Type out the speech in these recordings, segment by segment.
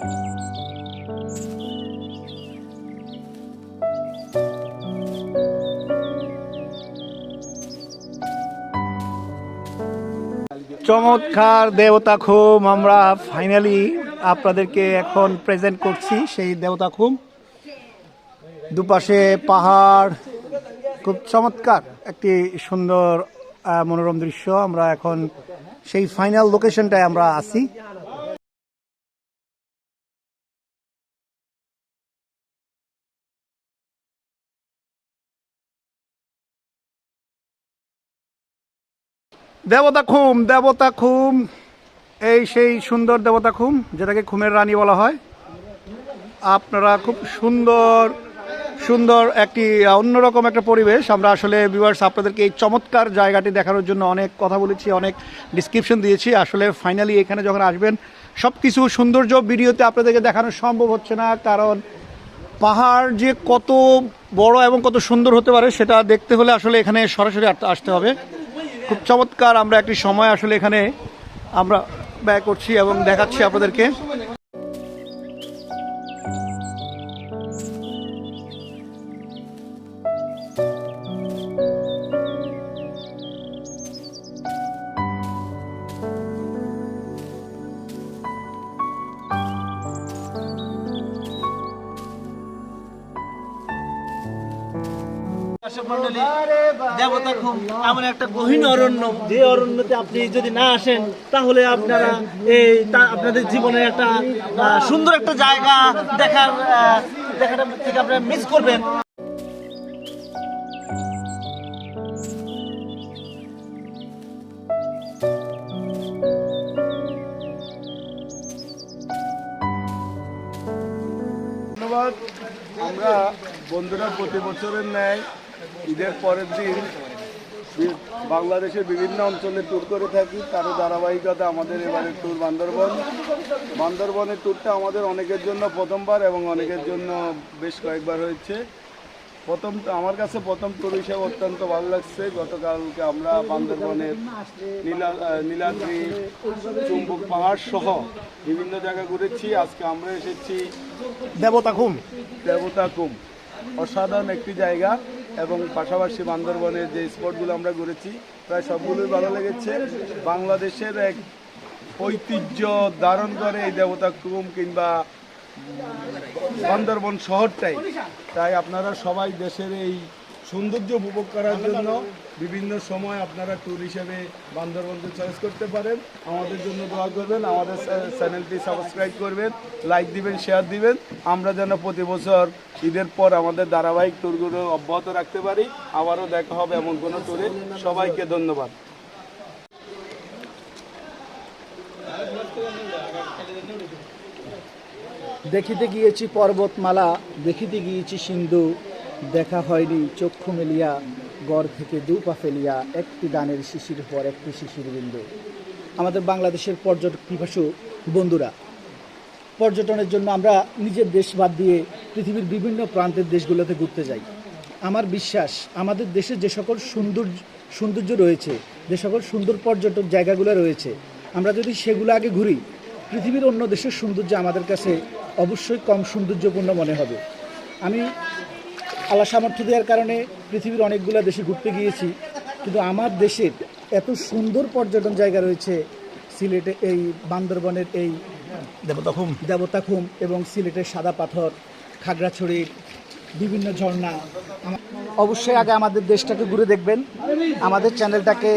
চমৎকার দেবতা খুম আমরা ফাইনালি আপনাদেরকে এখন প্রেজেন্ট করছি। সেই দেবতা খুম, দুপাশে পাহাড়, খুব চমৎকার একটি সুন্দর মনোরম দৃশ্য। আমরা এখন সেই ফাইনাল লোকেশনটায় আমরা আছি। দেবতা খুম, দেবতা খুম, এই সেই সুন্দর দেবতা খুম, যেটাকে খুমের রানী বলা হয়। আপনারা খুব সুন্দর সুন্দর একটি অন্যরকম একটা পরিবেশ। আমরা আসলে ভিউয়ার্স আপনাদেরকে এই চমৎকার জায়গাটি দেখানোর জন্য অনেক কথা বলেছি, অনেক ডিসক্রিপশন দিয়েছি। আসলে ফাইনালি এখানে যখন আসবেন সব কিছু সৌন্দর্য ভিডিওতে আপনাদেরকে দেখানো সম্ভব হচ্ছে না, কারণ পাহাড় যে কত বড় এবং কত সুন্দর হতে পারে সেটা দেখতে হলে আসলে এখানে সরাসরি আসতে হবে। খুব চমৎকার আমরা একটি সময় আসলে এখানে আমরা ব্যয় করছি এবং দেখাচ্ছি আপনাদেরকে। দেবতা খুব এমন একটা গহীন অরণ্য, যে অরণ্যতে আপনি যদি না আসেন তাহলে আপনারা আপনাদের জীবনের একটা সুন্দর একটা জায়গা দেখাটা থেকে আপনারা মিস করবেন। ধন্যবাদ। আমরা বন্ধুরা প্রতি বছরের ন্যায় ঈদের পরের দিন বাংলাদেশের বিভিন্ন অঞ্চলে ট্যুর করে থাকি। তারও ধারাবাহিকতা আমাদের এবারের ট্যুর বান্দরবনের ট্যুরটা আমাদের অনেকের জন্য প্রথমবার এবং অনেকের জন্য বেশ কয়েকবার হয়েছে। আমার কাছে প্রথম ট্যুর হিসেবে অত্যন্ত ভালো লাগছে। গতকালকে আমরা বান্দরবনের নীলাদ্রি, চুম্বক পাহাড় সহ বিভিন্ন জায়গা ঘুরেছি। আজকে আমরা এসেছি দেবতা খুম। অসাধারণ একটি জায়গা এবং পাশাপাশি বান্দরবনের যে স্পটগুলো আমরা ঘুরেছি প্রায় সবগুলোই ভালো লেগেছে। বাংলাদেশের এক ঐতিহ্য ধারণ করে এই দেবতা খুম কিংবা বান্দরবন শহরটাই। তাই আপনারা সবাই দেশের এই সৌন্দর্য উপভোগ করার জন্য বিভিন্ন সময় আপনারা ট্যুর হিসেবে বান্দরবনকে চয়েস করতে পারেন। আমাদের জন্য দোয়া করবেন, আমাদের চ্যানেলটি সাবস্ক্রাইব করবেন, লাইক দিবেন, শেয়ার দিবেন। আমরা যেন প্রতি বছর ঈদের পর আমাদের ধারাবাহিক ট্যুরগুলো অব্যাহত রাখতে পারি। আবারও দেখা হবে এমন কোনো ট্যুরে। সবাইকে ধন্যবাদ। দেখিতে গিয়েছি পর্বতমালা, দেখিতে গিয়েছি সিন্ধু, দেখা হয়নি চক্ষু মেলিয়া, গড় থেকে দুপা ফেলিয়া, একটি দানের শিশির পর একটি শিশির বিন্দু। আমাদের বাংলাদেশের পর্যটক পিপাসু বন্ধুরা, পর্যটনের জন্য আমরা নিজের দেশ বাদ দিয়ে পৃথিবীর বিভিন্ন প্রান্তের দেশগুলোতে ঘুরতে যাই। আমার বিশ্বাস আমাদের দেশে যে সকল সৌন্দর্য রয়েছে, যে সকল সুন্দর পর্যটক জায়গাগুলো রয়েছে, আমরা যদি সেগুলো আগে ঘুরি, পৃথিবীর অন্য দেশের সৌন্দর্য আমাদের কাছে অবশ্যই কম সৌন্দর্যপূর্ণ মনে হবে। আমি আল্লাহ সামর্থ্য দেওয়ার কারণে পৃথিবীর অনেকগুলো দেশে ঘুরতে গিয়েছি, কিন্তু আমার দেশের এত সুন্দর পর্যটন জায়গা রয়েছে সিলেটে, এই বান্দরবনের এই দেবতা খুম এবং সিলেটের সাদা পাথর, খাগড়াছড়ির বিভিন্ন ঝর্ণা। অবশ্যই আগে আমাদের দেশটাকে ঘুরে দেখবেন, আমাদের চ্যানেলটাকে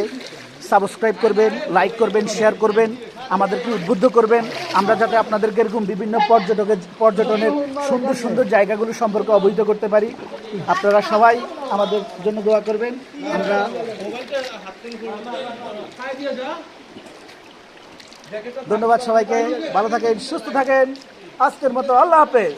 সাবস্ক্রাইব করবেন, লাইক করবেন, শেয়ার করবেন, আমাদেরকে উদ্বুদ্ধ করবেন, আমরা যাতে আপনাদেরকে এরকম বিভিন্ন পর্যটনের সুন্দর সুন্দর জায়গাগুলো সম্পর্কে অবহিত করতে পারি। আপনারা সবাই আমাদের জন্য দোয়া করবেন। আমরা ধন্যবাদ সবাইকে, ভালো থাকেন, সুস্থ থাকেন। আজকের মতো আল্লাহ হাফেজ।